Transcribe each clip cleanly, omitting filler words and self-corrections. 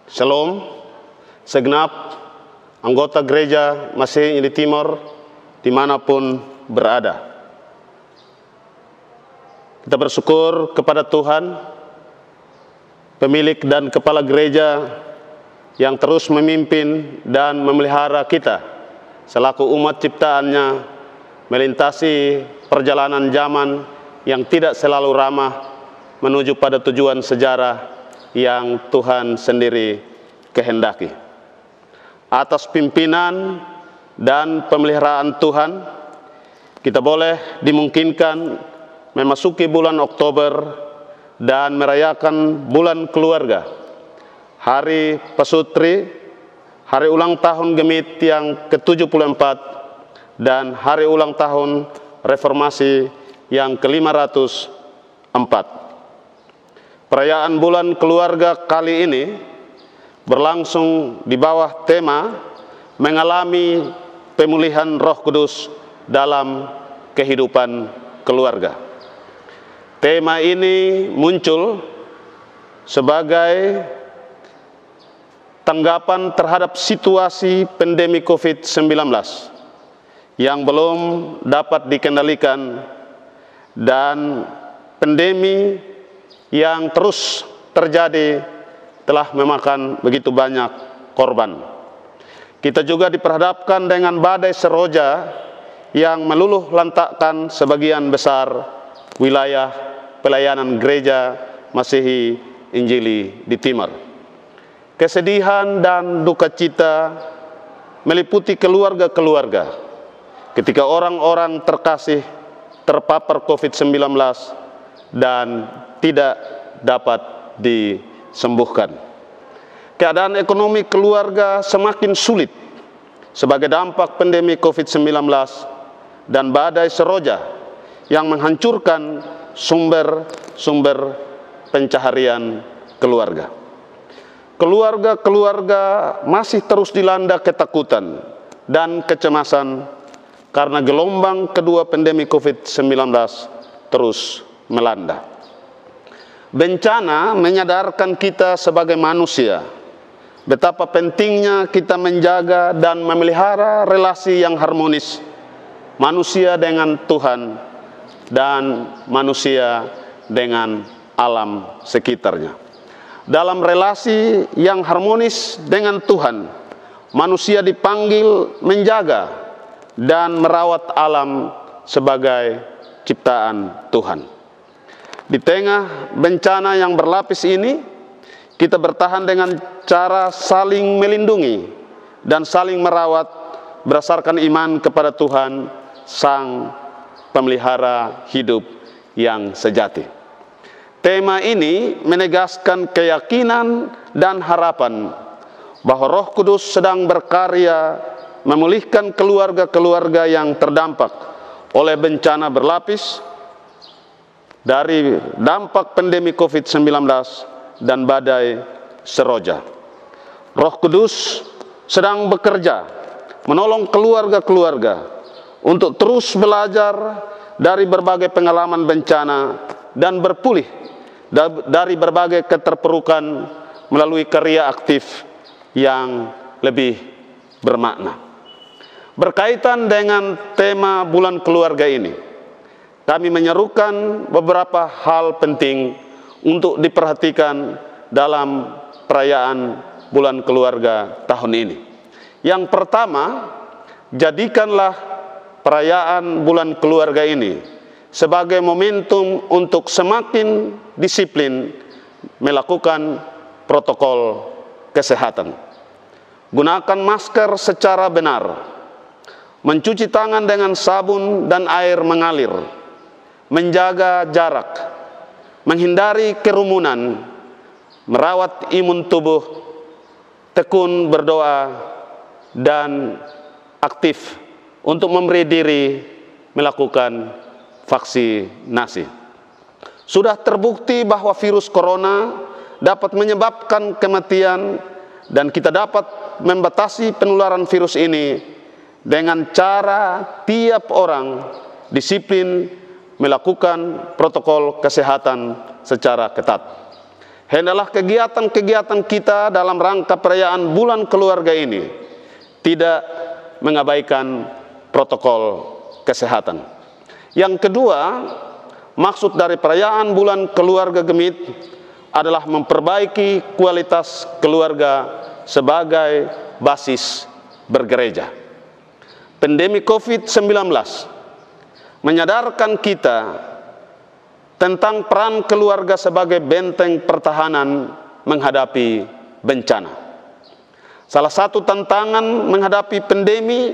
Shalom, segenap anggota gereja Masih di Timor dimanapun berada. Kita bersyukur kepada Tuhan, pemilik dan kepala gereja yang terus memimpin dan memelihara kita selaku umat ciptaannya melintasi perjalanan zaman yang tidak selalu ramah menuju pada tujuan sejarah yang Tuhan sendiri kehendaki. Atas pimpinan dan pemeliharaan Tuhan, kita boleh dimungkinkan memasuki bulan Oktober dan merayakan bulan keluarga, Hari Pesutri, hari ulang tahun Gemit yang ke-74, dan hari ulang tahun Reformasi yang ke-504. Perayaan bulan keluarga kali ini berlangsung di bawah tema mengalami pemulihan Roh Kudus dalam kehidupan keluarga. Tema ini muncul sebagai tanggapan terhadap situasi pandemi COVID-19 yang belum dapat dikendalikan dan pandemi yang terus terjadi telah memakan begitu banyak korban. Kita juga diperhadapkan dengan badai seroja yang meluluh lantakkan sebagian besar wilayah pelayanan gereja Masihi Injili di Timor. Kesedihan dan duka cita meliputi keluarga-keluarga ketika orang-orang terkasih terpapar COVID-19 dan tidak dapat disembuhkan. Keadaan ekonomi keluarga semakin sulit sebagai dampak pandemi COVID-19 dan badai seroja yang menghancurkan sumber-sumber pencaharian keluarga. Keluarga-keluarga masih terus dilanda ketakutan dan kecemasan karena gelombang kedua pandemi COVID-19 terus melanda. Bencana menyadarkan kita sebagai manusia betapa pentingnya kita menjaga dan memelihara relasi yang harmonis manusia dengan Tuhan dan manusia dengan alam sekitarnya. Dalam relasi yang harmonis dengan Tuhan, manusia dipanggil menjaga dan merawat alam sebagai ciptaan Tuhan. Di tengah bencana yang berlapis ini, kita bertahan dengan cara saling melindungi dan saling merawat berdasarkan iman kepada Tuhan, Sang Pemelihara hidup yang sejati. Tema ini menegaskan keyakinan dan harapan bahwa Roh Kudus sedang berkarya memulihkan keluarga-keluarga yang terdampak oleh bencana berlapis dari dampak pandemi COVID-19 dan badai seroja. Roh Kudus sedang bekerja menolong keluarga-keluarga untuk terus belajar dari berbagai pengalaman bencana dan berpulih dari berbagai keterpurukan melalui karya aktif yang lebih bermakna. Berkaitan dengan tema bulan keluarga ini, kami menyerukan beberapa hal penting untuk diperhatikan dalam perayaan bulan keluarga tahun ini. Yang pertama, jadikanlah perayaan bulan keluarga ini sebagai momentum untuk semakin disiplin melakukan protokol kesehatan. Gunakan masker secara benar, mencuci tangan dengan sabun dan air mengalir, menjaga jarak, menghindari kerumunan, merawat imun tubuh, tekun berdoa, dan aktif untuk memberi diri melakukan vaksinasi. Sudah terbukti bahwa virus corona dapat menyebabkan kematian dan kita dapat membatasi penularan virus ini dengan cara tiap orang disiplin melakukan protokol kesehatan secara ketat. hendaklah kegiatan-kegiatan kita dalam rangka perayaan bulan keluarga ini tidak mengabaikan protokol kesehatan. Yang kedua, maksud dari perayaan bulan keluarga Gemit adalah memperbaiki kualitas keluarga sebagai basis bergereja. Pandemi COVID-19 menyadarkan kita tentang peran keluarga sebagai benteng pertahanan menghadapi bencana. Salah satu tantangan menghadapi pandemi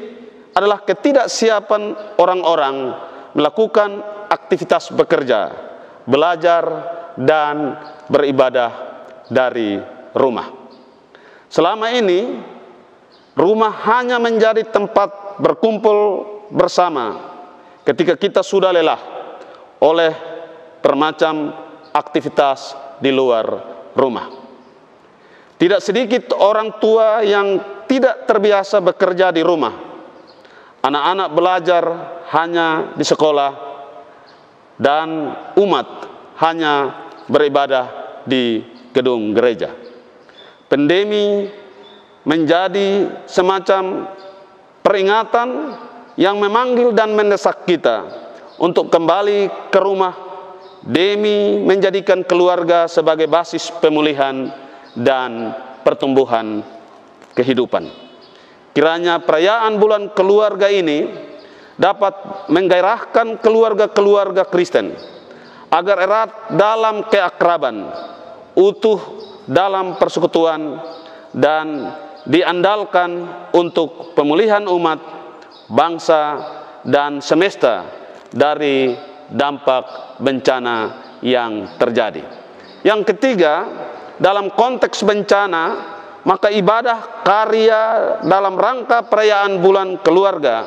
adalah ketidaksiapan orang-orang melakukan aktivitas bekerja, belajar, dan beribadah dari rumah. Selama ini, rumah hanya menjadi tempat berkumpul bersama ketika kita sudah lelah oleh bermacam aktivitas di luar rumah. Tidak sedikit orang tua yang tidak terbiasa bekerja di rumah. Anak-anak belajar hanya di sekolah dan umat hanya beribadah di gedung gereja. Pandemi menjadi semacam peringatan yang memanggil dan mendesak kita untuk kembali ke rumah demi menjadikan keluarga sebagai basis pemulihan dan pertumbuhan kehidupan. Kiranya perayaan bulan keluarga ini dapat menggairahkan keluarga-keluarga Kristen agar erat dalam keakraban, utuh dalam persekutuan, dan diandalkan untuk pemulihan umat, bangsa, dan semesta dari dampak bencana yang terjadi. Yang ketiga, dalam konteks bencana, maka ibadah karya dalam rangka perayaan bulan keluarga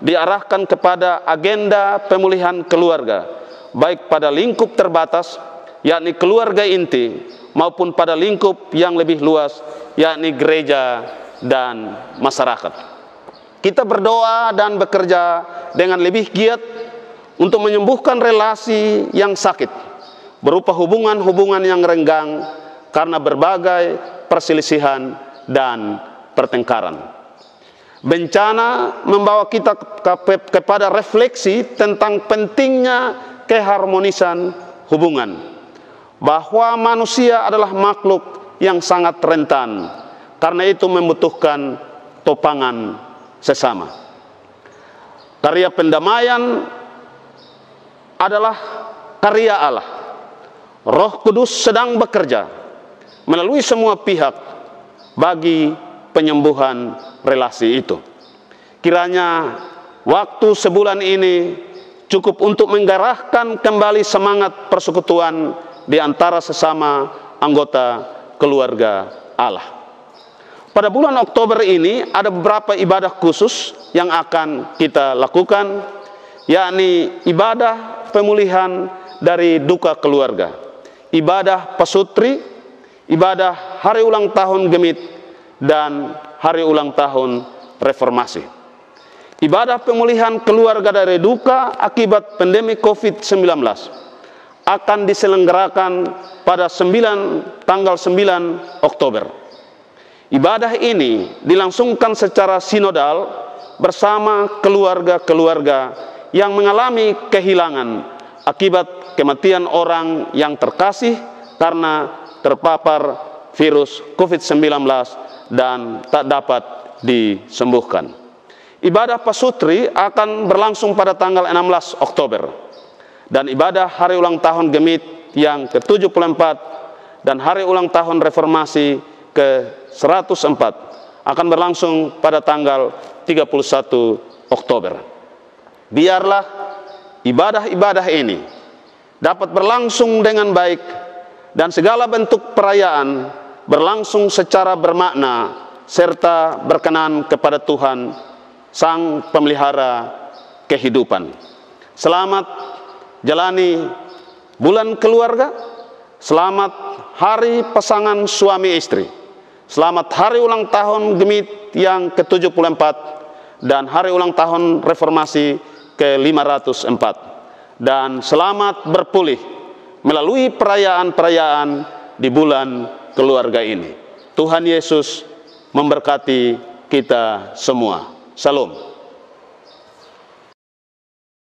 diarahkan kepada agenda pemulihan keluarga, baik pada lingkup terbatas, yakni keluarga inti, maupun pada lingkup yang lebih luas, yakni gereja dan masyarakat. Kita berdoa dan bekerja dengan lebih giat untuk menyembuhkan relasi yang sakit, berupa hubungan-hubungan yang renggang karena berbagai perselisihan dan pertengkaran. Bencana membawa kita kepada refleksi tentang pentingnya keharmonisan hubungan, bahwa manusia adalah makhluk yang sangat rentan, karena itu membutuhkan topangan sesama. Karya pendamaian adalah karya Allah. Roh Kudus sedang bekerja melalui semua pihak bagi penyembuhan relasi itu. Kiranya waktu sebulan ini cukup untuk menggarahkan kembali semangat persekutuan di antara sesama anggota keluarga Allah. Pada bulan Oktober ini ada beberapa ibadah khusus yang akan kita lakukan, yakni ibadah pemulihan dari duka keluarga, ibadah pasutri, ibadah hari ulang tahun Gemit, dan hari ulang tahun reformasi. Ibadah pemulihan keluarga dari duka akibat pandemi COVID-19 akan diselenggarakan pada tanggal 9 Oktober. Ibadah ini dilangsungkan secara sinodal bersama keluarga-keluarga yang mengalami kehilangan akibat kematian orang yang terkasih karena terpapar virus COVID-19 dan tak dapat disembuhkan. Ibadah pasutri akan berlangsung pada tanggal 16 Oktober. Dan ibadah hari ulang tahun Gemit yang ke-74 dan hari ulang tahun reformasi ke-104 akan berlangsung pada tanggal 31 Oktober. Biarlah ibadah-ibadah ini dapat berlangsung dengan baik dan segala bentuk perayaan berlangsung secara bermakna serta berkenan kepada Tuhan, Sang Pemelihara kehidupan. Selamat jalani bulan keluarga, selamat hari pasangan suami istri, selamat hari ulang tahun Gemit yang ke-74 dan hari ulang tahun reformasi ke-504, dan selamat berpulih melalui perayaan-perayaan di bulan keluarga ini. Tuhan Yesus memberkati kita semua. Salam.